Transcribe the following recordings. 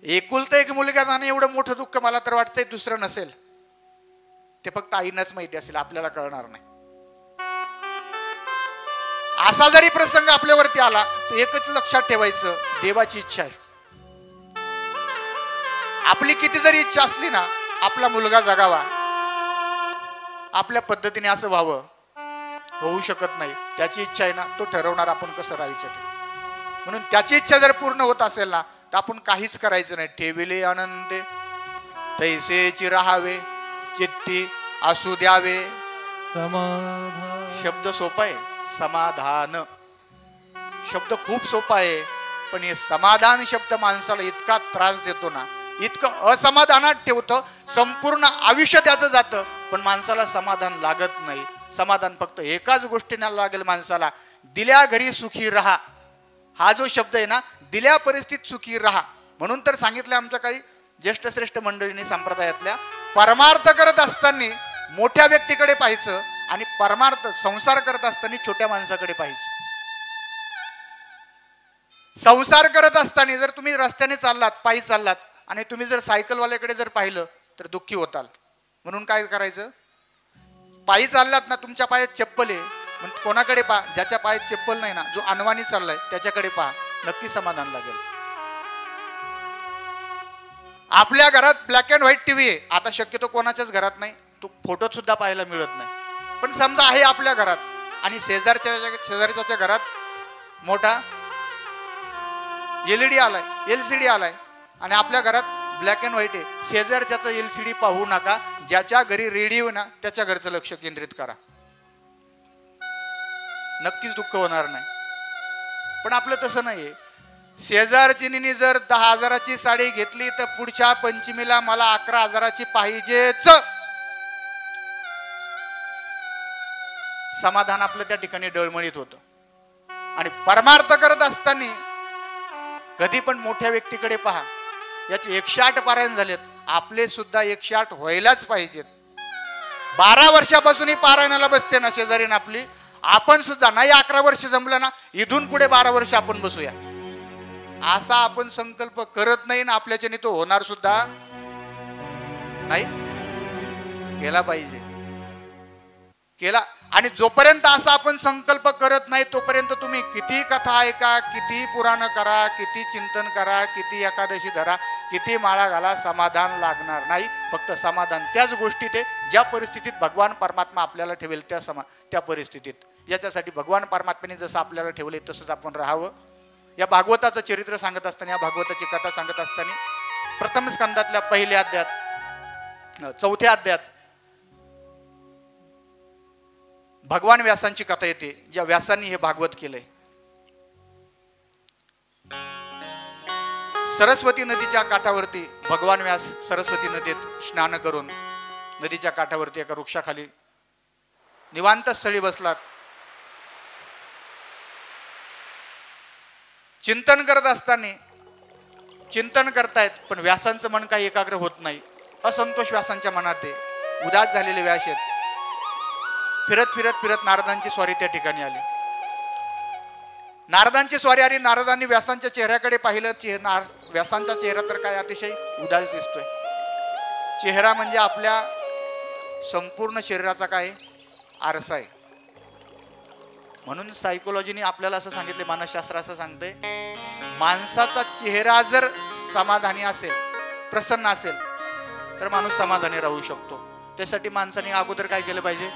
एकुलता एक मुलगा जाणं एवढं मोठं दुःख मला तर वाटतंय दुसरं नसेल. ते फक्त आईनाच माहिती असेल, आपल्याला कळणार नाही. असा जरी प्रसंग आपल्यावरती आला तर एकच लक्षात ठेवायचं, देवाची इच्छा आहे. आपली किती जरी इच्छा असली ना, आपला मुलगा जगावा, आपल्या पद्धतीने असं व्हावं, होऊ शकत नाही. त्याची इच्छा आहे ना, तो ठरवणार आपण कसं राहायचं ते. म्हणून त्याची इच्छा जर पूर्ण होत असेल ना, तर आपण काहीच करायचं नाही. ठेविले आनंदे तैसेची राहावे, चित्ती असू द्यावे समाधान. शब्द सोपा आहे, समाधान शब्द खूप सोपा आहे, पण हे समाधान शब्द माणसाला इतका त्रास देतो ना, इतकं असमाधानात ठेवतं, संपूर्ण आयुष्य त्याचं जातं, पण माणसाला समाधान लागत नाही. समाधान फक्त एकाच गोष्टीने लागेल माणसाला, दिल्या घरी सुखी राहा. हा जो शब्द आहे ना, दिल्या परिस्थितीत सुखी राहा. म्हणून तर सांगितलं आमच्या काही ज्येष्ठ श्रेष्ठ मंडळींनी संप्रदायातल्या, परमार्थ करत असताना मोठ्या व्यक्तीकडे पाहायचं आणि परमार्थ संसार करत असताना छोट्या माणसाकडे पाहायचं. संसार करत असताना जर तुम्ही रस्त्याने चाललात, पायी चाललात आणि तुम्ही जर सायकलवाल्याकडे जर पाहिलं तर दुःखी होताल. म्हणून काय करायचं, पायी चाललात ना, तुमच्या पायात चप्पल आहे, मग कोणाकडे पहा, ज्याच्या पायात चप्पल नाही ना, जो अनवाणी चाललाय त्याच्याकडे पहा, नक्की समाधान लागेल. आपल्या घरात ब्लॅक अँड व्हाईट टीव्ही आहे, आता शक्यतो कोणाच्याच घरात नाही, तो फोटोत सुद्धा पाहायला मिळत नाही. पण समजा आहे आपल्या घरात आणि शेजारच्या घरात मोठा एलईडी आलाय, एलसीडी आलाय आणि आपल्या घरात ब्लॅक अँड व्हाईट आहे. शेजारच्याचं एलसीडी पाहू नका, ज्याच्या घरी रेडिओ ना त्याच्या घरचं लक्ष केंद्रित करा, नक्कीच दुःख होणार नाही. पण आपलं तसं नाहीये. शेजारचिनीने जर 10,000ची साडी घेतली तर पुढच्या पंचमीला मला 11,000ची पाहिजेच. समाधान आपलं त्या ठिकाणी डळमळीत होतं. आणि परमार्थ करत असताना कधी पण मोठ्या व्यक्तीकडे पहा, याचे 108 पारायण झालेत, आपले सुद्धा 108 व्हायलाच पाहिजेत. 12 वर्षापासून ही पारायणाला बसते ना शेजारीन आपली, आपण सुद्धा नाही 11 वर्ष जमलं ना, इथून पुढे 12 वर्ष आपण बसूया, असा आपण संकल्प करत नाही ना, आपल्याच्याने तो होणार सुद्धा नाही. केला पाहिजे, केला. आणि जोपर्यंत असा आपण संकल्प करत नाही तोपर्यंत तुम्ही किती कथा ऐका, किती पुराण करा, किती चिंतन करा, किती एकादशी धरा, किती माळा घाला, समाधान लागणार नाही. फक्त समाधान त्याच गोष्टीत आहे ज्या परिस्थितीत भगवान परमात्मा आपल्याला ठेवेल त्या परिस्थितीत. याच्यासाठी भगवान परमात्म्याने जसं आपल्याला ठेवले तसंच आपण राहावं. या भागवताचं चरित्र सांगत असताना, या भागवताची कथा सांगत असताना प्रथम स्कंदातल्या पहिल्या अध्यायात, चौथ्या अध्यायात भगवान व्यासांची कथा येते, ज्या व्यासांनी हे भागवत केलंय. सरस्वती नदीच्या काठावरती भगवान व्यास सरस्वती नदीत स्नान करून नदीच्या काठावरती एका वृक्षाखाली निवांत स्थळी बसलात. चिंतन करत असताना चिंतन करतायत, पण व्यासांचं मन काही एकाग्र होत नाही. असंतोष व्यासांच्या मनात आहे. उदास झालेले व्यास आहेत. फिरत फिरत फिरत नारदांची स्वारी त्या ठिकाणी आली. नारदांची स्वारी आली. नारदांनी व्यासांच्या चेहऱ्याकडे पाहिलं. व्यासांचा चेहरा तर काय अतिशय उदास दिसतोय. चेहरा म्हणजे आपल्या संपूर्ण शरीराचा काय आरसा आहे. म्हणून सायकोलॉजीने आपल्याला असं सांगितले, मानसशास्त्र असं सांगते, माणसाचा चेहरा जर समाधानी असेल, प्रसन्न असेल, तर माणूस समाधानी राहू शकतो. त्यासाठी माणसाने अगोदर काय केलं पाहिजे,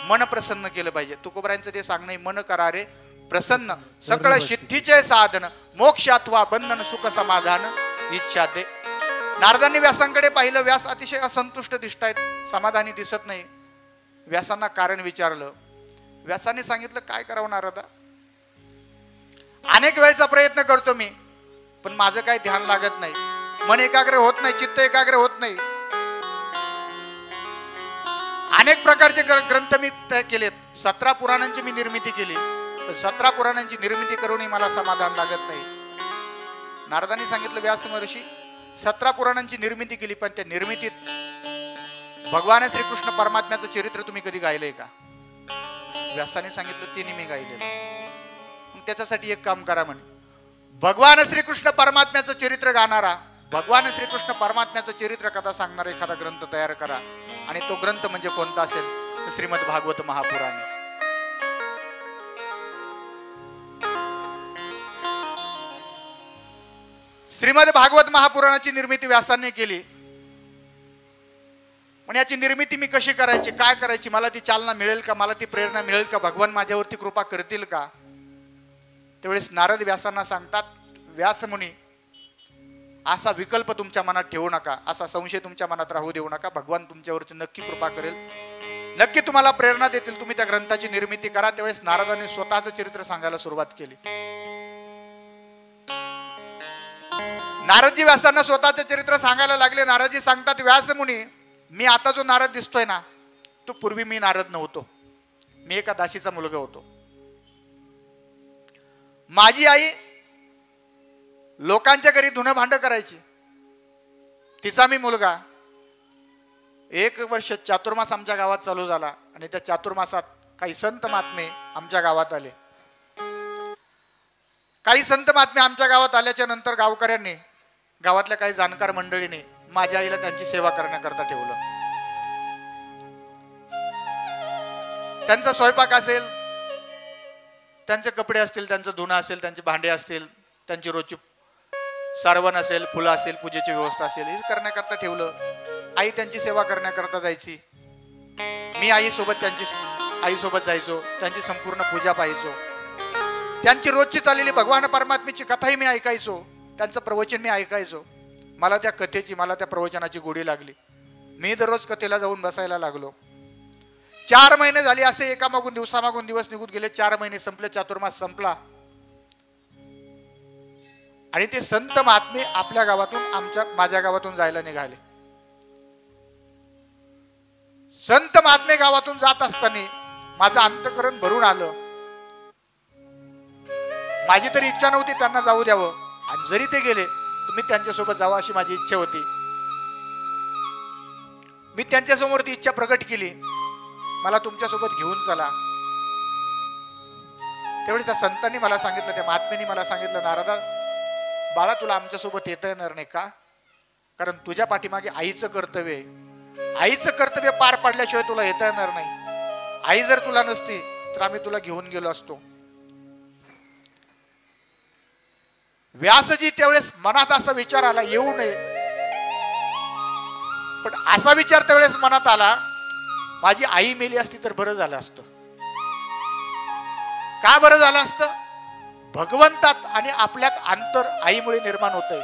मन प्रसन्न केलं पाहिजे. तुकोबरायांचं ते सांगणे, मन करा रे प्रसन्न, सकळ सिद्धीचे साधन, मोक्ष अथवा बंधन, सुख समाधान इच्छा दे. नारदांनी व्यासांकडे पाहिलं. व्यास अतिशय असंतुष्ट दिसत आहेत, समाधानी दिसत नाही. व्यासांना कारण विचारलं. व्यासांनी सांगितलं, काय करावं नारदा, अनेक वेळचा प्रयत्न करतो मी, पण माझं काही ध्यान लागत नाही, मन एकाग्र होत नाही, चित्त एकाग्र होत नाही. अनेक प्रकारचे ग्रंथ मी तयार केलेत, 17 पुराणांची मी निर्मिती केली, पण 17 पुराणांची निर्मिती करूनही मला समाधान लागत नाही. नारदांनी सांगितलं, व्यास महर्षी 17 पुराणांची निर्मिती केली, पण त्या निर्मितीत भगवान श्रीकृष्ण परमात्म्याचं चरित्र तुम्ही कधी गायलंय का? व्यासाने सांगितलं, ते मी गायलेलं. मग त्याच्यासाठी एक काम करा म्हणे, भगवान श्रीकृष्ण परमात्म्याचं चरित्र गाणारा भगवान श्रीकृष्ण परमात्म्याचं चरित्र कथा सांगणारा एखादा ग्रंथ तयार करा, आणि तो ग्रंथ म्हणजे कोणता असेल तर श्रीमद भागवत महापुराण. श्रीमद भागवत महापुराणाची निर्मिती व्यासांनी केली. पण याची निर्मिती मी कशी करायची, काय करायची, मला ती चालना मिळेल का, मला ती प्रेरणा मिळेल का, भगवान माझ्यावरती कृपा करतील का? त्यावेळेस नारद व्यासांना सांगतात, व्यास मुनी, असा विकल्प तुमच्या मनात ठेवू नका, असा संशय तुमच्या मनात राहू देऊ नका. भगवान तुमच्यावरती नक्की कृपा करेल, नक्की तुम्हाला प्रेरणा देतील, तुम्ही त्या ग्रंथाची निर्मिती करा. त्यावेळेस नारदांनी स्वतःचं चरित्र सांगायला सुरुवात केली. नारदजी व्यासांना स्वतःचं चरित्र सांगायला लागले. नारदजी सांगतात, व्यास मुनी, मी आता जो नारद दिसतोय ना, तो पूर्वी मी नारद नव्हतो. मी एका दासीचा मुलगा होतो. माझी आई लोकांच्या घरी धुणं भांड करायची, तिचा मी मुलगा. 1 वर्ष चातुर्मास आमच्या गावात चालू झाला, आणि त्या चातुर्मासात काही संत महात्मे आमच्या गावात आले. काही संत महात्मे आमच्या गावात आल्याच्या नंतर गावकऱ्यांनी, गावातल्या काही जाणकार मंडळीने माझ्या आईला त्यांची सेवा करण्याकरता ठेवलं. त्यांचा स्वयंपाक असेल, त्यांचे कपडे असतील, त्यांचं धुणं असेल, त्यांचे भांडे असतील, त्यांची रोजची सारवण असेल, फुलं असेल, पूजेची व्यवस्था असेल, हे करण्याकरता ठेवलं. आई त्यांची सेवा करण्याकरता जायची. मी आईसोबत जायचो, त्यांची संपूर्ण पूजा पाहायचो. त्यांची रोजची चाललेली भगवान परमात्म्याची कथाही मी ऐकायचो, त्यांचं प्रवचन मी ऐकायचो. मला त्या कथेची, मला त्या प्रवचनाची गोडी लागली. मी दररोज कथेला जाऊन बसायला लागलो. 4 महिने झाले, असे एकामागून दिवसामागून दिवस निघून गेले. 4 महिने संपले, चातुर्मास संपला, आणि ते संत महात्मे आपल्या गावातून माझ्या गावातून जायला निघाले. संत महात्मे गावातून जात असताना माझं अंतःकरण भरून आलं. माझी तरी इच्छा नव्हती त्यांना जाऊ द्यावं, आणि जरी ते गेले तुम्ही त्यांच्यासोबत जावं अशी माझी इच्छा होती. मी त्यांच्यासमोर ती इच्छा प्रकट केली, मला तुमच्यासोबत घेऊन चला. त्यावेळी त्या संतांनी मला सांगितलं, त्या महात्म्यांनी मला सांगितलं, नारदा बाळा, तुला आमच्यासोबत येता येणार नाही का? कारण तुझ्या पाठीमागे आईचं कर्तव्य आहे. आईचं कर्तव्य पार पाडल्याशिवाय तुला येता येणार नाही. आई जर तुला नसती तर आम्ही तुला घेऊन गेलो असतो. व्यासजी त्यावेळेस मनात असा विचार आला, येऊ नये. पण असा विचार त्यावेळेस मनात आला, माझी आई मेली असती तर बरं झालं असतं. का बरं झालं असतं? भगवंतात आणि आपल्यात अंतर आईमुळे निर्माण होतंय.